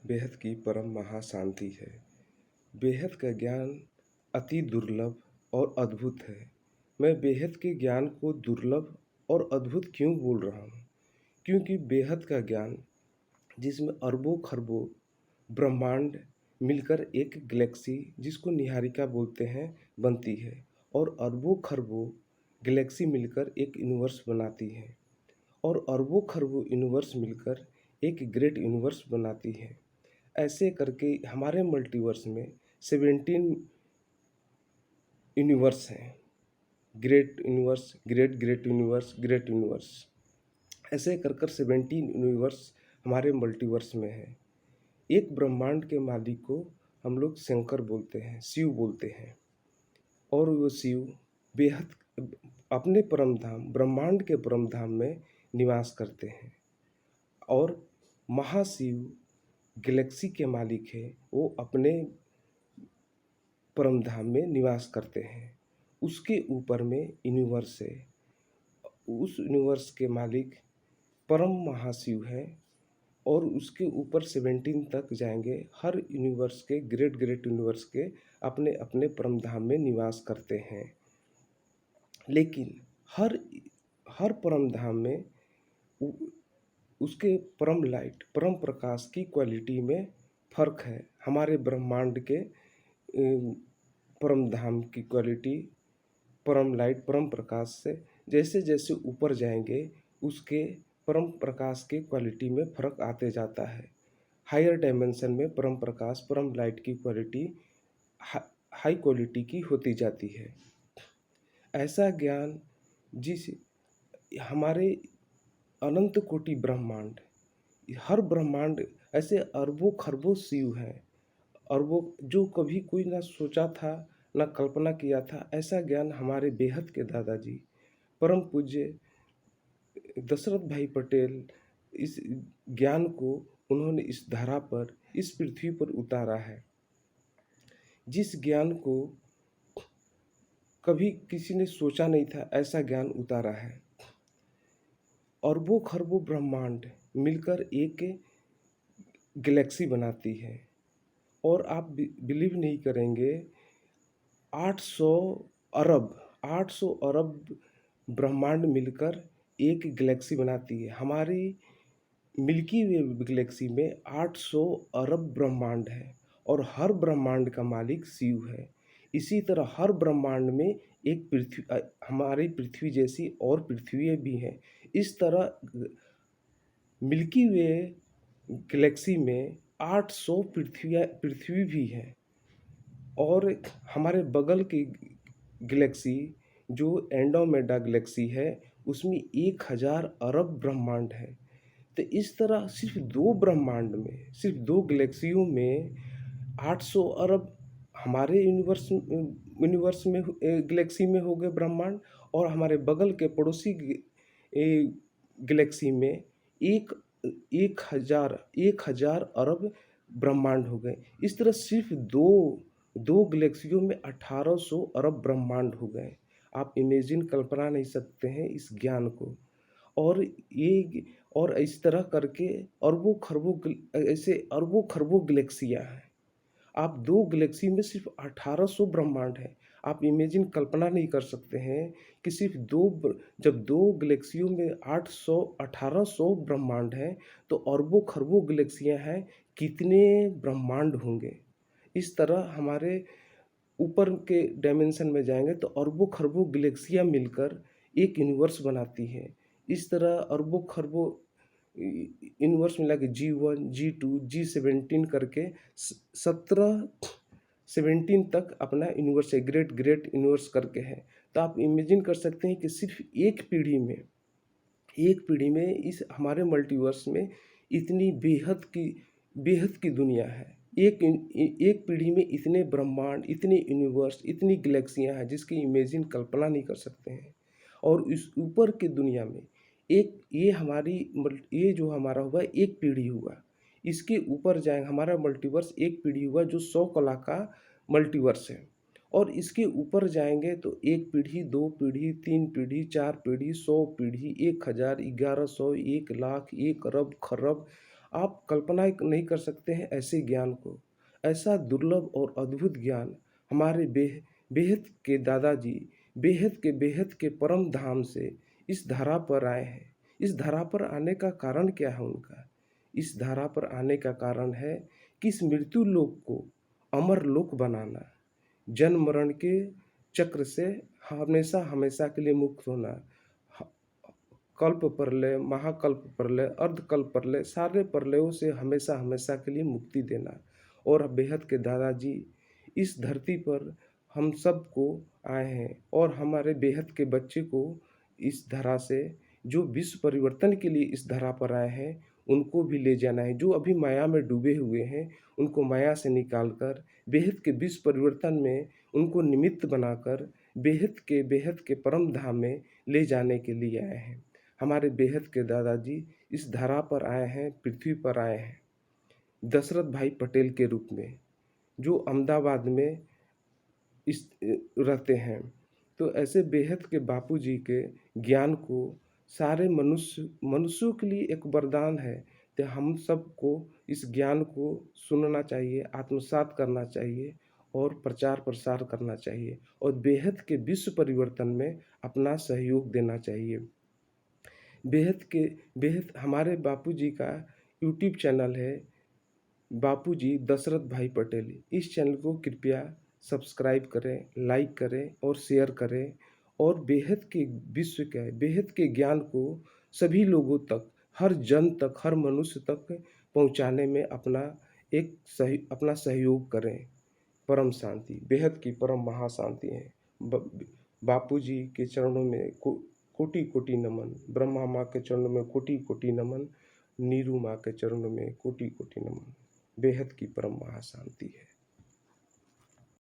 बेहद की परम महाशांति है। बेहद का ज्ञान अति दुर्लभ और अद्भुत है। मैं बेहद के ज्ञान को दुर्लभ और अद्भुत क्यों बोल रहा हूँ? क्योंकि बेहद का ज्ञान जिसमें अरबों खरबों ब्रह्मांड मिलकर एक गैलेक्सी जिसको निहारिका बोलते हैं बनती है, और अरबों खरबों गैलेक्सी मिलकर एक यूनिवर्स बनाती है, और अरबों खरबों यूनिवर्स मिलकर एक ग्रेट यूनिवर्स बनाती है। ऐसे करके हमारे मल्टीवर्स में 17 यूनिवर्स हैं। Great universe, great great universe, great universe, ऐसे कर कर 17 यूनिवर्स हमारे मल्टीवर्स में है। एक ब्रह्मांड के मालिक को हम लोग शंकर बोलते हैं, शिव बोलते हैं, और वो शिव बेहद अपने परम धाम ब्रह्मांड के परम धाम में निवास करते हैं। और महाशिव गैलेक्सी के मालिक है, वो अपने परम धाम में निवास करते हैं। उसके ऊपर में यूनिवर्स है, उस यूनिवर्स के मालिक परम महाशिव है, और उसके ऊपर 17 तक जाएंगे। हर यूनिवर्स के ग्रेट ग्रेट यूनिवर्स के अपने अपने परम धाम में निवास करते हैं। लेकिन हर हर परम धाम में उसके परम लाइट परम प्रकाश की क्वालिटी में फ़र्क है। हमारे ब्रह्मांड के परम धाम की क्वालिटी परम लाइट परम प्रकाश से जैसे जैसे ऊपर जाएंगे उसके परम प्रकाश के क्वालिटी में फ़र्क आते जाता है। हायर डायमेंशन में परम प्रकाश परम लाइट की क्वालिटी हाई क्वालिटी की होती जाती है। ऐसा ज्ञान जिस हमारे अनंत कोटि ब्रह्मांड, हर ब्रह्मांड ऐसे अरबों खरबों शिव हैं, अरबों जो कभी कोई ना सोचा था ना कल्पना किया था। ऐसा ज्ञान हमारे बेहद के दादाजी परम पूज्य दशरथ भाई पटेल, इस ज्ञान को उन्होंने इस धरा पर इस पृथ्वी पर उतारा है। जिस ज्ञान को कभी किसी ने सोचा नहीं था, ऐसा ज्ञान उतारा है। अरबों खरबों ब्रह्मांड मिलकर एक गैलेक्सी बनाती है, और आप बिलीव नहीं करेंगे 800 अरब 800 अरब ब्रह्मांड मिलकर एक गैलेक्सी बनाती है। हमारी मिल्की वे गैलेक्सी में 800 अरब ब्रह्मांड है, और हर ब्रह्मांड का मालिक शिव है। इसी तरह हर ब्रह्मांड में एक पृथ्वी, हमारी पृथ्वी जैसी और पृथ्वी भी हैं। इस तरह मिल्की वे गैलेक्सी में 800 पृथ्वी भी हैं। और हमारे बगल की गैलेक्सी जो एंड्रोमेडा गैलेक्सी है, उसमें 1000 अरब ब्रह्मांड है। तो इस तरह सिर्फ दो ब्रह्मांड में, सिर्फ दो गैलेक्सियों में 800 अरब हमारे यूनिवर्स में गैलेक्सी में हो गए ब्रह्मांड, और हमारे बगल के पड़ोसी गैलेक्सी में एक 1000 अरब ब्रह्मांड हो गए। इस तरह सिर्फ दो दो गैलेक्सियों में 1800 अरब ब्रह्मांड हो गए। आप इमेजिन कल्पना नहीं सकते हैं इस ज्ञान को। और ये और इस तरह करके अरबों खरबों ऐसे अरबों खरबों गैलेक्सियाँ हैं। आप दो गैलेक्सी में सिर्फ 1800 ब्रह्मांड है। आप इमेजिन कल्पना नहीं कर सकते हैं कि सिर्फ जब दो गैलेक्सियों में 1800 ब्रह्मांड हैं, तो अरबों खरबों गैलेक्सियाँ हैं, कितने ब्रह्मांड होंगे। इस तरह हमारे ऊपर के डायमेंशन में जाएंगे तो अरबों खरबों गैलेक्सियाँ मिलकर एक यूनिवर्स बनाती है। इस तरह अरबों खरबों यूनिवर्स मिला के G1, G2, G17 करके 17 तक अपना यूनिवर्स है, ग्रेट ग्रेट यूनिवर्स करके है। तो आप इमेजिन कर सकते हैं कि सिर्फ एक पीढ़ी में इस हमारे मल्टीवर्स में इतनी बेहद की दुनिया है। एक पीढ़ी में इतने ब्रह्मांड, इतने यूनिवर्स, इतनी गैलेक्सियाँ हैं जिसकी इमेजिन कल्पना नहीं कर सकते हैं। और इस ऊपर की दुनिया में ये जो हमारा हुआ एक पीढ़ी हुआ, इसके ऊपर जाएंगे हमारा मल्टीवर्स एक पीढ़ी हुआ जो 100 कला का मल्टीवर्स है। और इसके ऊपर जाएंगे तो एक पीढ़ी, दो पीढ़ी, तीन पीढ़ी, चार पीढ़ी, 100 पीढ़ी, 1000, 1100, 1 लाख, 1 अरब, खरब, आप कल्पना नहीं कर सकते हैं ऐसे ज्ञान को। ऐसा दुर्लभ और अद्भुत ज्ञान हमारे बेहद के दादाजी बेहद के परम धाम से इस धरा पर आए हैं। इस धरा पर आने का कारण क्या है उनका? इस धरा पर आने का कारण है कि इस मृत्यु लोक को अमर लोक बनाना, जन्म मरण के चक्र से हमेशा हमेशा के लिए मुक्त होना, ह- कल्प प्रलय, महाकल्प प्रलय, अर्धकल्प प्रलय, सारे प्रलयों से हमेशा हमेशा के लिए मुक्ति देना। और बेहद के दादाजी इस धरती पर हम सबको आए हैं और हमारे बेहद के बच्चे को इस धरा से, जो विश्व परिवर्तन के लिए इस धरा पर आए हैं, उनको भी ले जाना है। जो अभी माया में डूबे हुए हैं उनको माया से निकालकर बेहद के विश्व परिवर्तन में उनको निमित्त बनाकर बेहद के परम धाम में ले जाने के लिए आए हैं। हमारे बेहद के दादाजी इस धरा पर आए हैं, पृथ्वी पर आए हैं दशरथ भाई पटेल के रूप में, जो अहमदाबाद में इस रहते हैं। तो ऐसे बेहद के बापूजी के ज्ञान को सारे मनुष्यों के लिए एक वरदान है। तो हम सबको इस ज्ञान को सुनना चाहिए, आत्मसात करना चाहिए और प्रचार प्रसार करना चाहिए और बेहद के विश्व परिवर्तन में अपना सहयोग देना चाहिए। बेहद हमारे बापूजी का यूट्यूब चैनल है, बापूजी दशरथ भाई पटेल। इस चैनल को कृपया सब्सक्राइब करें, लाइक करें और शेयर करें और बेहद के विश्व के बेहद के ज्ञान को सभी लोगों तक, हर जन तक, हर मनुष्य तक पहुंचाने में अपना सहयोग करें। परम शांति, बेहद की परम महाशांति है। बापूजी के चरणों में कोटि कोटि नमन, ब्रह्मा माँ के चरणों में कोटि कोटि नमन, नीरू माँ के चरणों में कोटि कोटि नमन। बेहद की परम महाशांति है।